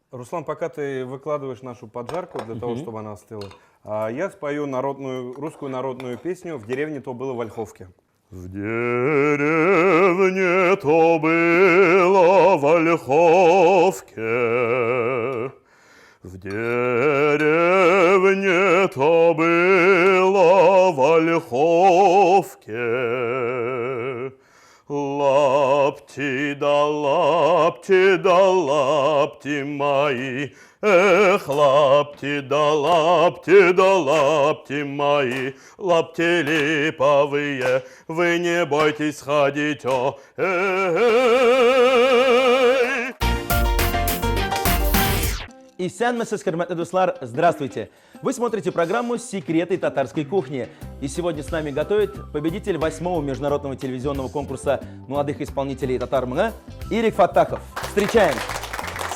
Руслан, пока ты выкладываешь нашу поджарку для того, чтобы она остыла, я спою русскую народную песню «В деревне то было в Ольховке». В деревне то было в Ольховке, в деревне то было в Ольховке. Лапти да лапти мои, эх, лапти да лапти мои, лапти липовые, вы не бойтесь ходить, о, эй. И сәнмесіз, хөрмәтле дуслар, здравствуйте! Вы смотрите программу «Секреты татарской кухни». И сегодня с нами готовит победитель 8-го международного телевизионного конкурса молодых исполнителей татар-мга Ирик Фаттахов. Встречаем!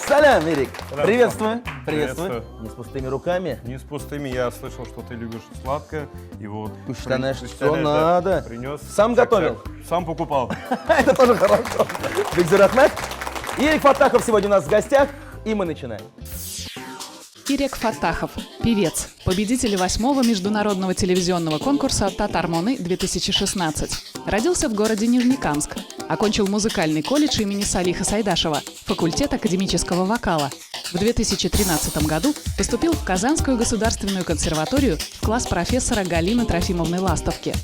Салям, Ирик! Приветствую! Приветствую! Не с пустыми руками. Не с пустыми, я слышал, что ты любишь сладкое. И вот Что надо. Принес. Сам готовил? Сам покупал. Это тоже хорошо. Бигзур Ахмед. Ирик Фаттахов сегодня у нас в гостях. И мы начинаем. Ирик Фаттахов, певец, победитель 8-го международного телевизионного конкурса «Татар-Моны-2016». Родился в городе Нижнекамск. Окончил музыкальный колледж имени Салиха Сайдашева, факультет академического вокала. В 2013 году поступил в Казанскую государственную консерваторию в класс профессора Галины Трофимовны Ластовки.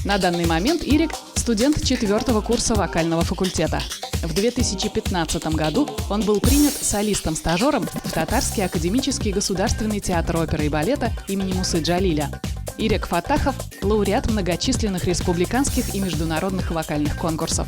На данный момент Ирик – студент 4-го курса вокального факультета. В 2015 году он был принят солистом-стажером в Татарский академический государственный театр оперы и балета имени Мусы Джалиля. Ирик Фаттахов – лауреат многочисленных республиканских и международных вокальных конкурсов.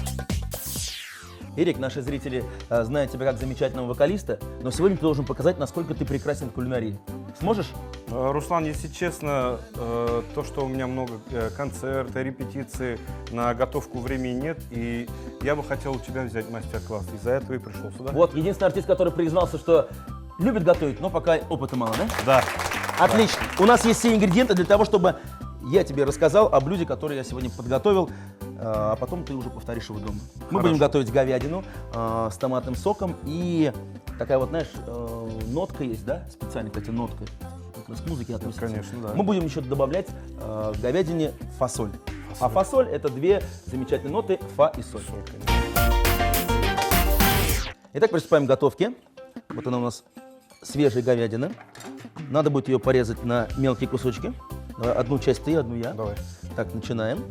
Ирик, наши зрители знают тебя как замечательного вокалиста, но сегодня ты должен показать, насколько ты прекрасен в кулинарии. Сможешь? Руслан, если честно, то, что у меня много концертов, репетиций, на готовку времени нет, и я бы хотел у тебя взять мастер-класс. Из-за этого и пришел сюда. Вот, единственный артист, который признался, что любит готовить, но пока опыта мало, да? Да. Отлично. У нас есть все ингредиенты для того, чтобы я тебе рассказал о блюде, которое я сегодня подготовил, а потом ты уже повторишь его дома. Мы будем готовить говядину с томатным соком, и такая вот, знаешь, нотка есть, да? Специальная, кстати, нотка. Как раз к музыке относится. Конечно, да. Мы будем еще добавлять к говядине фасоль. А фасоль — это две замечательные ноты — фа и соль. Итак, приступаем к готовке. Вот она у нас свежая говядина. Надо будет ее порезать на мелкие кусочки. Одну часть ты, одну я. Давай. Так, начинаем.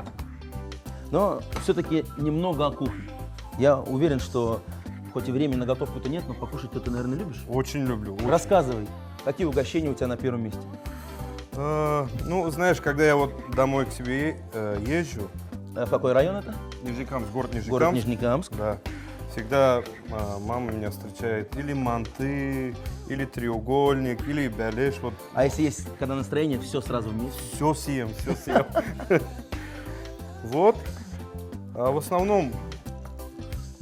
Но все-таки немного о кухне. Я уверен, что хоть и времени на готовку-то нет, но покушать ты, наверное, любишь? Очень люблю. Очень. Рассказывай, какие угощения у тебя на первом месте? Ну, знаешь, когда я вот домой к себе езжу. В какой район это? Нижнекамск, город Нижнекамск. Город Нижнекамск. Да. Всегда мама меня встречает или манты, или треугольник, или бялеш. Вот. А если есть, когда настроение, все сразу вместе? Все съем, все съем. Вот. А в основном,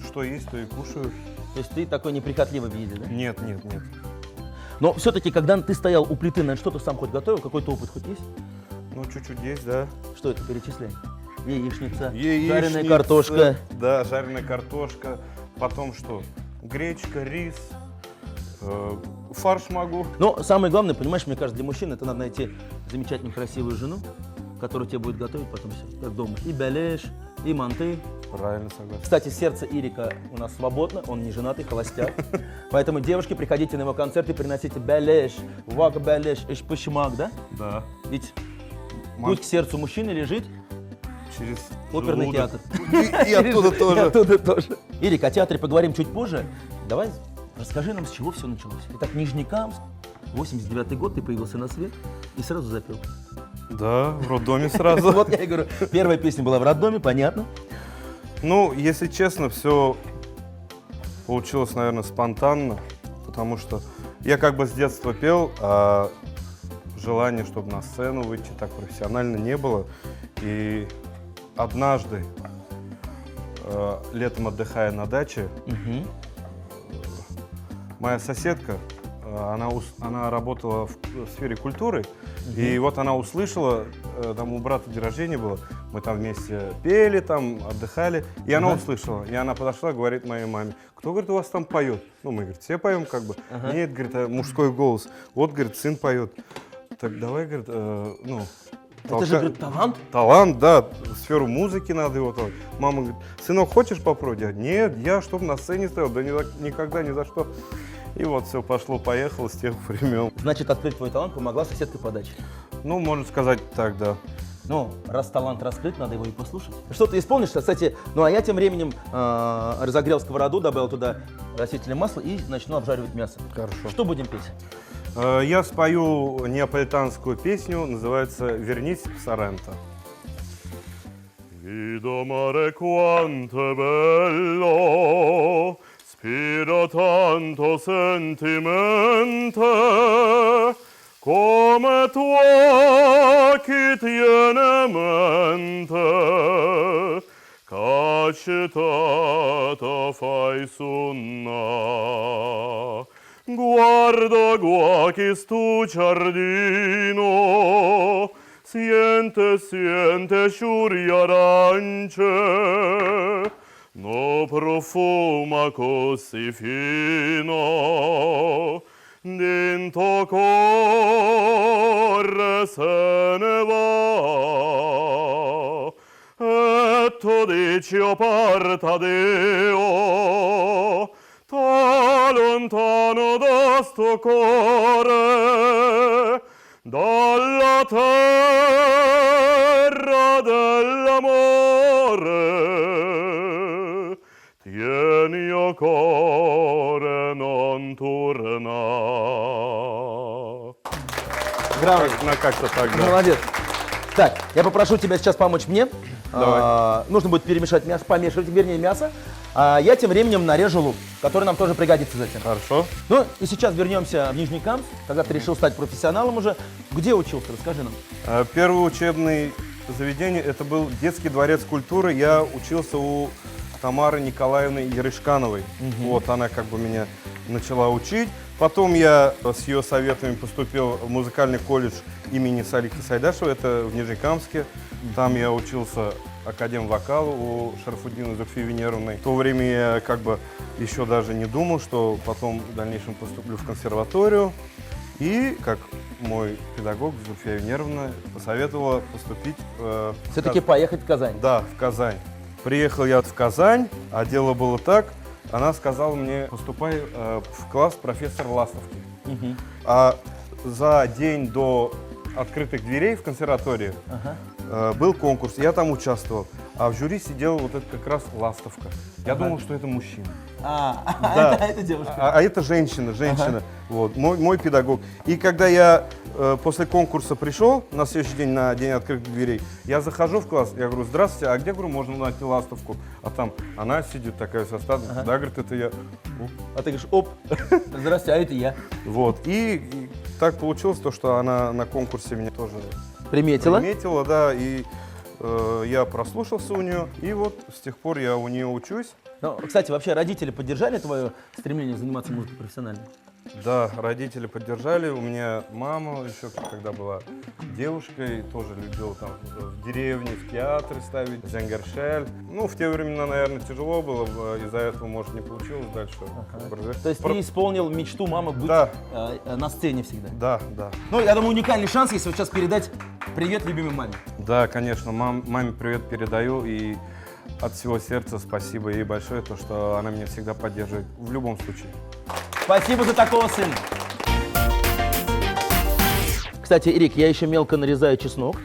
что есть, то и кушаю. То есть ты такой неприхотливый в еде, да? Нет, нет, нет. Но все-таки, когда ты стоял у плиты, наверное, что ты сам хоть готовил, какой-то опыт хоть есть? Ну, чуть-чуть есть, да. Что это, перечисляй? Яичница, Яичница, жареная картошка. Да, жареная картошка. Потом что? Гречка, рис, фарш могу. Но самое главное, понимаешь, мне кажется, для мужчин это надо найти замечательную, красивую жену, которая тебе будет готовить потом все, как дома. И бялеш, и манты. Правильно, согласен. Кстати, сердце Ирика у нас свободно, он не женатый, холостяк. Поэтому, девушки, приходите на его концерт и приносите бялеш, вага бялеш, эшпышмак, да? Да. Ведь путь к сердцу мужчины лежит Через оперный желудок. театр. И оттуда тоже. И оттуда тоже. Ирик, о театре поговорим чуть позже. Давай расскажи нам, с чего все началось. Итак, Нижнекамск, 89-й год, ты появился на свет и сразу запел. Да, в роддоме сразу. Вот я и говорю, первая песня была в роддоме, понятно. Ну, если честно, все получилось, наверное, спонтанно, потому что я как бы с детства пел, а желания, чтобы на сцену выйти так профессионально, не было. И однажды, летом отдыхая на даче, моя соседка, она работала в сфере культуры, и вот она услышала, там у брата день рождения было, Мы там вместе пели, там отдыхали. И она услышала. И она подошла, говорит моей маме: кто, говорит, у вас там поет? Ну, мы, говорит, все поем как бы. Нет, говорит, мужской голос. Вот, говорит, сын поет. Так давай, говорит, ну... Это же, говорит, талант? Талант, да. В сферу музыки надо его. Мама говорит: сынок, хочешь попробовать? Я говорю: нет, я чтоб на сцене стоял, да никогда, ни за что. И вот все пошло-поехало с тех времен. Значит, открыть твой талант помогла соседка по даче. Ну, можно сказать так, да. Ну, раз талант раскрыт, надо его и послушать. Что ты исполнишь? Кстати, ну а я тем временем разогрел сковороду, добавил туда растительное масло и начну обжаривать мясо. Хорошо. Что будем петь? Я спою неаполитанскую песню, называется «Вернись в Соренто». Vido mare quanto è bello, spiro tanto sentimente, come tua chi tiene mente, cacciatata fai sunna. Guarda qua che sto giardino, siente sciuri arance, no profuma così fino, dentro corre se ne va, e tu dici o parta Dio, ta lontano da sto cuore, dalla terra dell'amore, tieni o cuore non torna. Браво. Как-то так, да. Молодец. Так, я попрошу тебя сейчас помочь мне. Давай. Нужно будет перемешать мясо, помешивать, вернее, мясо. Я тем временем нарежу лук, который нам тоже пригодится затем. Хорошо. Ну и сейчас вернемся в Нижнекамск, когда ты решил стать профессионалом уже. Где учился? Расскажи нам. Первое учебное заведение — это был детский дворец культуры. Я учился у Тамары Николаевны Ярышкановой. Вот она как бы меня начала учить. Потом я с ее советами поступил в музыкальный колледж имени Салихи Сайдашева, это в Нижнекамске. Там я учился академ-вокалу у Шарафуддиновны Зульфии Венеровны. В то время я как бы еще даже не думал, что потом в дальнейшем поступлю в консерваторию. И, как мой педагог Зульфия Венеровна посоветовала поступить Все-таки поехать в Казань. Да, в Казань. Приехал я в Казань, а дело было так. Она сказала мне: поступай в класс профессора Ластовки. А за день до открытых дверей в консерватории был конкурс, я там участвовал. А в жюри сидела вот это как раз Ластовка. Я думал, что это мужчина. Да. Это девушка. А это женщина. Вот, мой педагог. И когда я после конкурса пришел на следующий день, на день открытых дверей, я захожу в класс, я говорю: здравствуйте, а где, говорю, можно найти Ластовку? А там она сидит такая со стадом, да, говорит, это я. А ты говоришь: оп, здрасте, а это я. Вот, и так получилось то, что она на конкурсе меня тоже Приметила? да, и я прослушался у нее, и вот с тех пор я у нее учусь. Ну, кстати, вообще родители поддержали твое стремление заниматься музыкой профессионально? Да, родители поддержали. У меня мама еще, когда была девушкой, тоже любила там в деревне, в театре ставить, зенгершель. Ну, в те времена, наверное, тяжело было, из-за этого, может, не получилось дальше. То есть ты исполнил мечту мамы быть на сцене всегда? Да. Ну, я думаю, уникальный шанс, если вот сейчас передать привет любимой маме. Да, конечно, маме привет передаю, и от всего сердца спасибо ей большое, то, что она меня всегда поддерживает в любом случае. Спасибо за такого сына. Кстати, Ирик, я еще мелко нарезаю чеснок.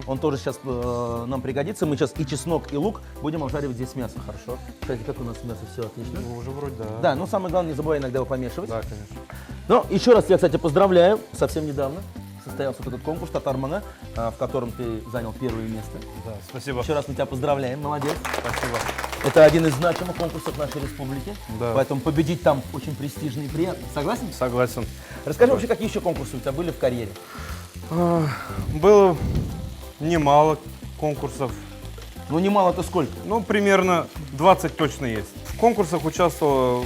Он тоже сейчас нам пригодится. Мы сейчас и чеснок, и лук будем обжаривать здесь мясо. Хорошо. Кстати, как у нас мясо? Все отлично. Ну, уже вроде да. Да, но самое главное, не забывай иногда его помешивать. Да, конечно. Ну, еще раз тебя, кстати, поздравляю. Совсем недавно состоялся вот этот конкурс «Татармана», в котором ты занял первое место. Да, спасибо. Еще раз мы тебя поздравляем, молодец. Спасибо. Это один из значимых конкурсов нашей республики. Да. Поэтому победить там очень престижно и приятно. Согласен? Согласен. Расскажи вообще, какие еще конкурсы у тебя были в карьере? Было немало конкурсов. Ну, немало-то сколько? Ну, примерно 20 точно есть. В конкурсах участвовал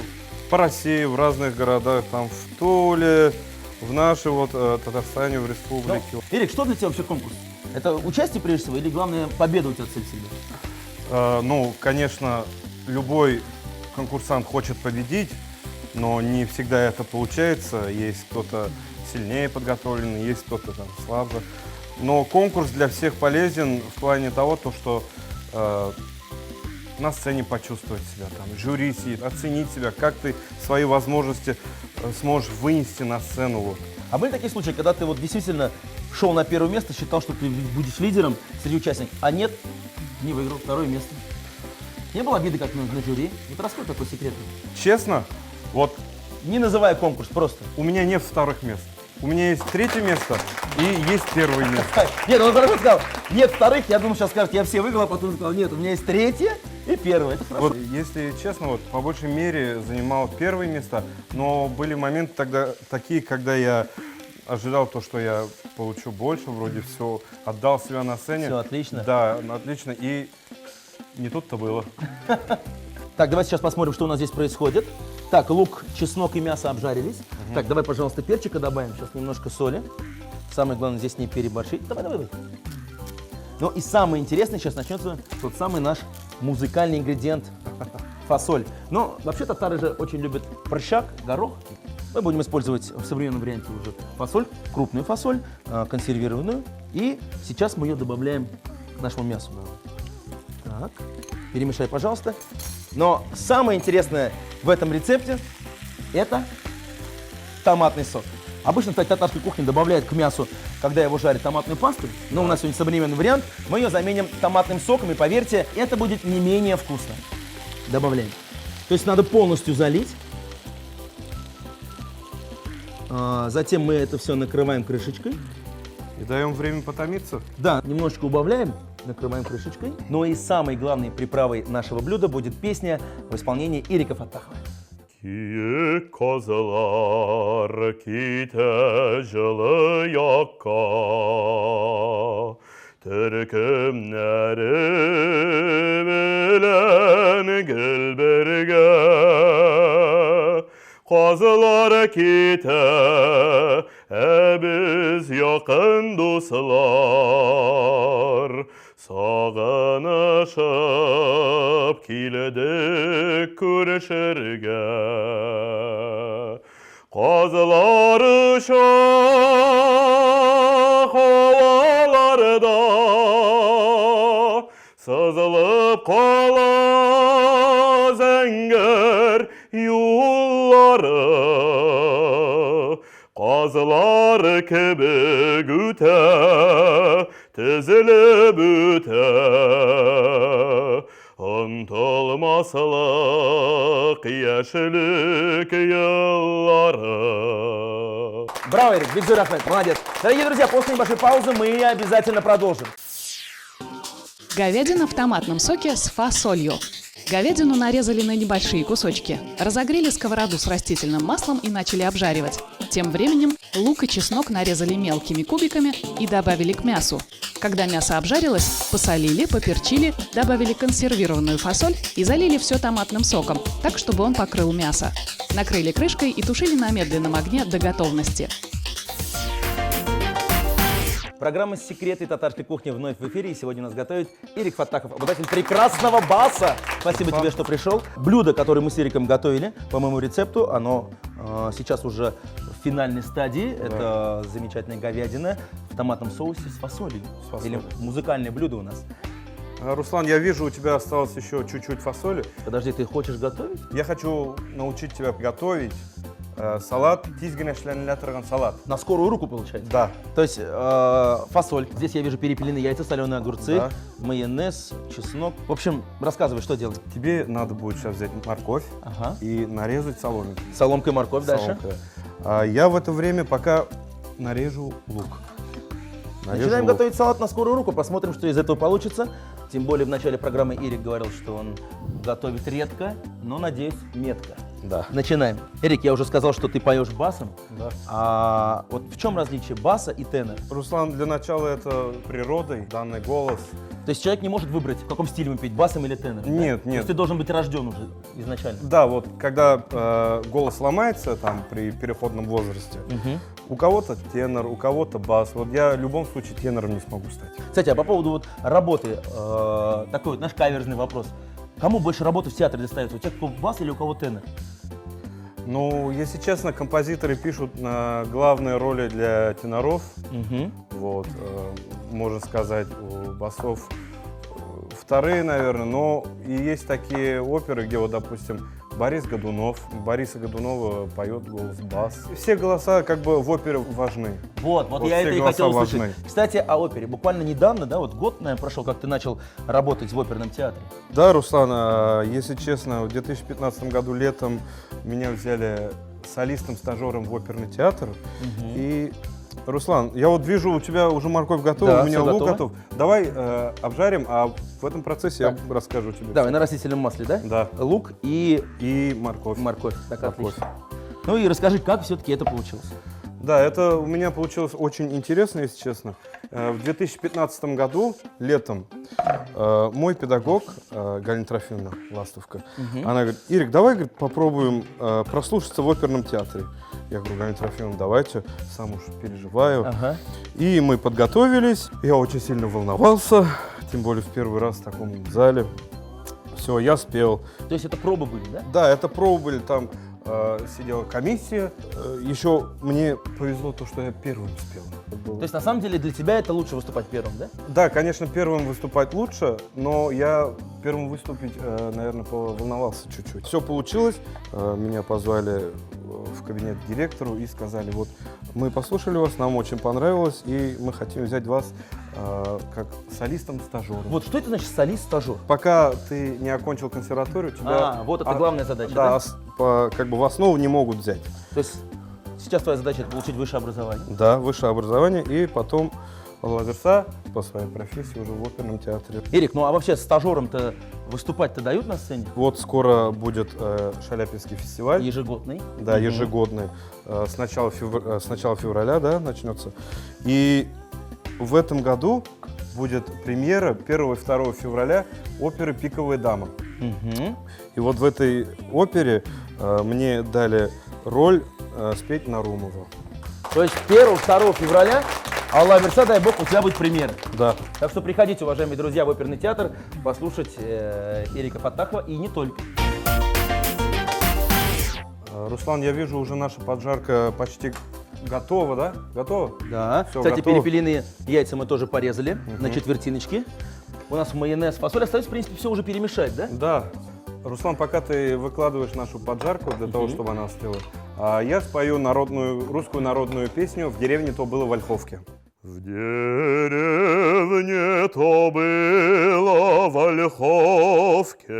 по России, в разных городах, там в Туле, в нашей вот Татарстане, в республике. Ну, Ирик, что для тебя вообще конкурс? Это участие прежде всего или главное победа у тебя цель всегда? Ну, конечно, любой конкурсант хочет победить, но не всегда это получается. Есть кто-то сильнее подготовленный, есть кто-то там слабже. Но конкурс для всех полезен в плане того, что на сцене почувствовать себя, там, жюри сидит, оценить себя, как ты свои возможности сможешь вынести на сцену. Вот. А были такие случаи, когда ты вот действительно шел на первое место, считал, что ты будешь лидером среди участников, а нет, не выиграл второе место? Не было обиды, как на жюри? Вот раскрой такой секрет. Честно, вот Не называя конкурс, просто. у меня нет вторых мест. У меня есть третье место и есть первое место. Нет, он хорошо сказал, нет вторых, я думал, сейчас скажет, я все выиграл, а потом сказал, нет, у меня есть третье и первое. Это хорошо. Вот, если честно, вот по большей мере занимал первые места, но были моменты тогда такие, когда я ожидал то, что я получу больше, вроде все, отдал себя на сцене. Все отлично. Да, отлично, и не тут-то было. Так, давайте сейчас посмотрим, что у нас здесь происходит. Так, лук, чеснок и мясо обжарились. Так, давай, пожалуйста, перчика добавим, сейчас немножко соли. Самое главное здесь не переборщить. Давай. Ну и самое интересное, сейчас начнется тот самый наш музыкальный ингредиент – фасоль. Но вообще татары же очень любят прыщак, горох. Мы будем использовать в современном варианте уже фасоль, крупную фасоль, консервированную. И сейчас мы ее добавляем к нашему мясу. Так, перемешай, пожалуйста. Но самое интересное в этом рецепте – это томатный сок. Обычно, кстати, в татарской кухне добавляют к мясу, когда его жарят, томатную пасту. Но у нас сегодня современный вариант. Мы ее заменим томатным соком, и поверьте, это будет не менее вкусно. Добавляем. То есть надо полностью залить. Затем мы это все накрываем крышечкой. И даем время потомиться. Да, немножечко убавляем, накрываем крышечкой. Но и самой главной приправой нашего блюда будет песня в исполнении Ирика Фаттахова. Кие козалар ките жылы якка, Türkümleri bilen gülberge, Kazılar kite biz yakın dostlar, Sağınışıp kiledik kurşerge. Kazılar şah havalarda, Sızılıp kala zenger yolları, Kazılar gibi güte, tezilip üte, Unutulmazlık yeşillik yılları. Браво, Ирик, Бигзур Ахмед, молодец. Дорогие друзья, после небольшой паузы мы обязательно продолжим. Говядина в томатном соке с фасолью. Говядину нарезали на небольшие кусочки, разогрели сковороду с растительным маслом и начали обжаривать. Тем временем лук и чеснок нарезали мелкими кубиками и добавили к мясу. Когда мясо обжарилось, посолили, поперчили, добавили консервированную фасоль и залили все томатным соком, так, чтобы он покрыл мясо. Накрыли крышкой и тушили на медленном огне до готовности. Программа «Секреты татарской кухни» вновь в эфире. И сегодня нас готовит Ирик Фаттахов, обладатель прекрасного баса. Спасибо тебе, что пришел. Блюдо, которое мы с Ириком готовили по моему рецепту, оно сейчас уже в финальной стадии. Да. Это замечательная говядина в томатном соусе с фасолью. Или музыкальное блюдо у нас. Руслан, я вижу, у тебя осталось еще чуть-чуть фасоли. Подожди, ты хочешь готовить? Я хочу научить тебя готовить салат, тизгенешлянлятраган салат. На скорую руку, получается? Да. То есть фасоль. Здесь я вижу перепелиные яйца, соленые огурцы, да. Майонез, чеснок. В общем, рассказывай, что делать. Тебе надо будет сейчас взять морковь и нарезать соломинкой. Соломкой морковь, дальше. Я в это время пока нарежу лук. Начинаем готовить салат на скорую руку, посмотрим, что из этого получится. Тем более в начале программы Ирик говорил, что он готовит редко, но, надеюсь, метко. Да. Начинаем. Эрик, я уже сказал, что ты поешь басом. Да. А вот в чем различие баса и тенора? Руслан, для начала это природой, данный голос. То есть человек не может выбрать, в каком стиле ему петь, басом или тенором? да? Нет, То нет. есть ты должен быть рожден уже изначально. Да, вот когда голос ломается там при переходном возрасте, у кого-то тенор, у кого-то бас. Вот я в любом случае тенором не смогу стать. Кстати, а по поводу вот работы, такой вот наш каверзный вопрос. Кому больше работы в театре достается? У тех, кто бас или у кого тенор? Ну, если честно, композиторы пишут на главные роли для теноров. Вот, можно сказать, у басов вторые, наверное, но и есть такие оперы, где вот, допустим, Бориса Годунова поет голос бас. Все голоса как бы в опере важны. Вот Вот я все это и голоса хотел услышать. важны. Кстати, о опере. Буквально недавно, да, вот год, наверное, прошел, как ты начал работать в оперном театре. Да, Руслан, если честно, в 2015 году летом меня взяли солистом-стажером в оперный театр. И, Руслан, я вот вижу, у тебя уже морковь готова, Да, у меня всё лук готово. готов. Давай обжарим, а в этом процессе Так. я расскажу тебе. Давай, на растительном масле, да? Да. Лук и И морковь. морковь. Так, Морковь. отлично. Ну и расскажи, как все-таки это получилось. Да, это у меня получилось очень интересно, если честно. В 2015 году, летом, мой педагог, Галина Трофимовна Ластовка, она говорит: Ирик, давай, говорит, попробуем прослушаться в оперном театре. Я говорю: Галина Трофимовна, давайте, сам уж переживаю. Ага. И мы подготовились, я очень сильно волновался, тем более в первый раз в таком зале. Все, я спел. То есть это пробы были, да? Да, это пробы были, там сидела комиссия. Еще мне повезло то, что я первым спел. То есть на самом деле для тебя это лучше выступать первым, да? Да, конечно, первым выступать лучше, но я первым выступить, наверное, поволновался чуть-чуть. Все получилось, меня позвали в кабинет к директору и сказали: вот мы послушали вас, нам очень понравилось, и мы хотим взять вас как солистом-стажером. Вот что это значит солист-стажер? Пока ты не окончил консерваторию, тебя... Вот это главная задача, Да, да? как бы в основу не могут взять. То есть сейчас твоя задача — это получить высшее образование. Да, высшее образование, и потом лазерса по своей профессии уже в оперном театре. Эрик, ну а вообще стажерам-то выступать-то дают на сцене? Вот скоро будет Шаляпинский фестиваль. Ежегодный. Да, ежегодный. С начала февраля, да, начнется. И в этом году будет премьера 1 и 2 февраля оперы «Пиковая дама». И вот в этой опере мне дали роль спеть Нарумова. То есть 1-2 февраля, Аллах Мерса, дай бог, у тебя будет премьера. Да. Так что приходите, уважаемые друзья, в оперный театр послушать Эрика Фаттахова и не только. Руслан, я вижу, уже наша поджарка почти готова, да? Готова? Да. Всё, Кстати, готово. перепелиные яйца мы тоже порезали на четвертиночки. У нас майонез, фасоль. Остается, в принципе, все уже перемешать, да? Да. Руслан, пока ты выкладываешь нашу поджарку для того, чтобы она остыла, я спою русскую народную песню «В деревне то было в Ольховке». В деревне то было в Ольховке,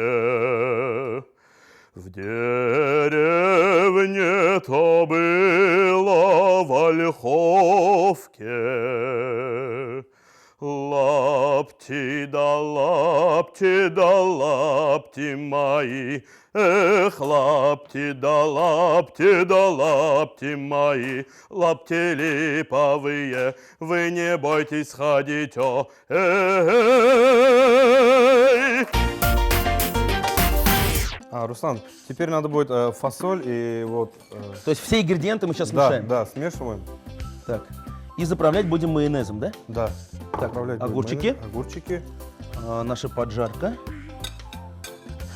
в деревне то было в Ольховке. Лапти да лапти мои, эх, лапти да лапти мои, лапти липовые, вы не бойтесь ходить, о, эй. Руслан, теперь надо будет фасоль и вот... То есть все ингредиенты мы сейчас да, смешаем. да, смешиваем. Так. И заправлять будем майонезом, да? Да. Так, Отправлять будем огурчики. майонез, огурчики. Наша поджарка.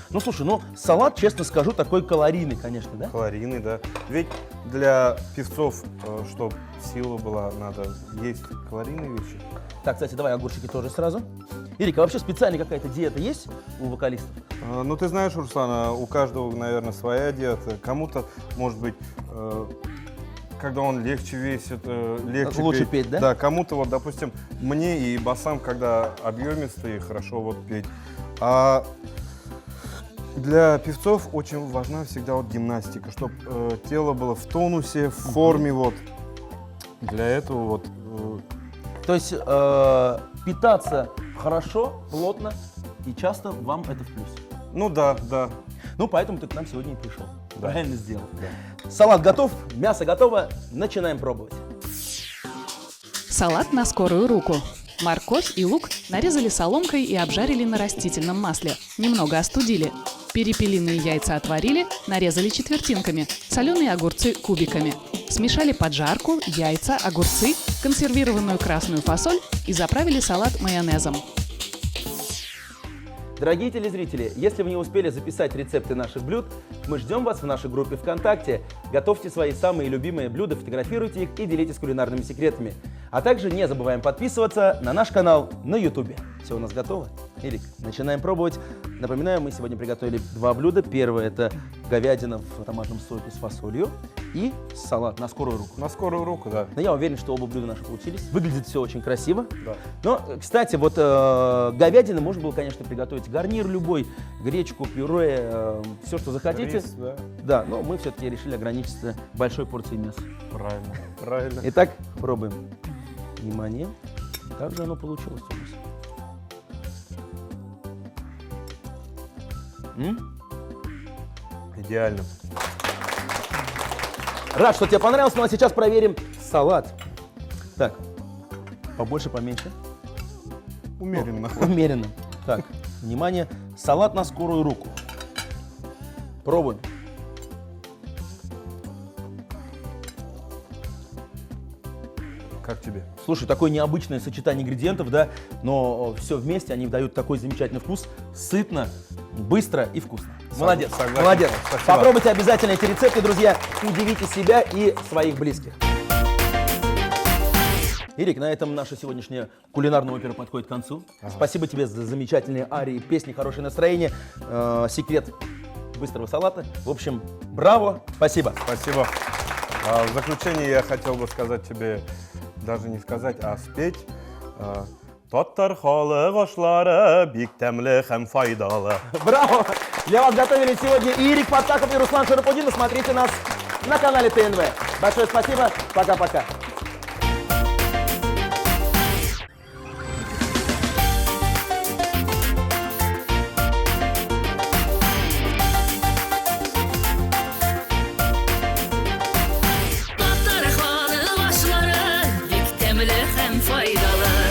Ну, слушай, салат, честно скажу, такой калорийный, конечно, да? Калорийный, да. Ведь для певцов, чтобы сила была, надо есть калорийные вещи. Так, кстати, давай огурчики тоже сразу. Ирик, а вообще специальная какая-то диета есть у вокалистов? Ну, ты знаешь, Руслан, у каждого, наверное, своя диета. Кому-то, может быть, когда он легче весит, легче Лучше петь, да? Да, кому-то, вот, допустим, мне и басам, когда объемистые, хорошо вот петь. А для певцов очень важна всегда вот гимнастика, чтобы тело было в тонусе, в форме, вот. Для этого вот... То есть питаться хорошо, плотно и часто вам это в плюс. Ну да, да, Ну, поэтому ты к нам сегодня и пришел. Правильно сделал. Салат готов, мясо готово, начинаем пробовать. Салат на скорую руку. Морковь и лук нарезали соломкой и обжарили на растительном масле. Немного остудили. Перепелиные яйца отварили, нарезали четвертинками. Соленые огурцы кубиками. Смешали поджарку, яйца, огурцы, консервированную красную фасоль и заправили салат майонезом. Дорогие телезрители, если вы не успели записать рецепты наших блюд, мы ждем вас в нашей группе ВКонтакте. Готовьте свои самые любимые блюда, фотографируйте их и делитесь кулинарными секретами. А также не забываем подписываться на наш канал на YouTube. Все у нас готово? Эрик, начинаем пробовать. Напоминаю, мы сегодня приготовили 2 блюда. Первое — это говядина в томатном соке с фасолью и салат на скорую руку. На скорую руку, да. Но я уверен, что оба блюда наши получились. Выглядит все очень красиво. Да. Но, кстати, вот говядина можно было, конечно, приготовить гарнир любой, гречку, пюре, все, что захотите. Рис, да. Да, но мы все-таки решили ограничиться большой порцией мяса. Правильно, правильно. Итак, пробуем. Внимание. Как же оно получилось у нас? Идеально. Рад, что тебе понравилось. Ну а сейчас проверим салат. Так, побольше, поменьше. Умеренно. Умеренно. Так, внимание. Салат на скорую руку. Пробуем. Как тебе? Слушай, такое необычное сочетание ингредиентов, да, но все вместе они дают такой замечательный вкус. Сытно, быстро и вкусно. Молодец, согласен. молодец. Спасибо. Попробуйте обязательно эти рецепты, друзья. Удивите себя и своих близких. Ирик, на этом наша сегодняшняя кулинарная опера подходит к концу. Спасибо тебе за замечательные арии, песни, хорошее настроение, секрет быстрого салата. В общем, браво, спасибо. Спасибо. В заключение я хотел бы сказать тебе, даже не сказать, а спеть. Тоттар халы кошлары бик тәмле һәм файдалы. Браво! Для вас готовили сегодня и Ирик Фаттахов, и Руслан Шарапудин. Смотрите нас на канале ТНВ. Большое спасибо. Пока-пока. Tatlar xalı başları, bik təmli həm faydalı.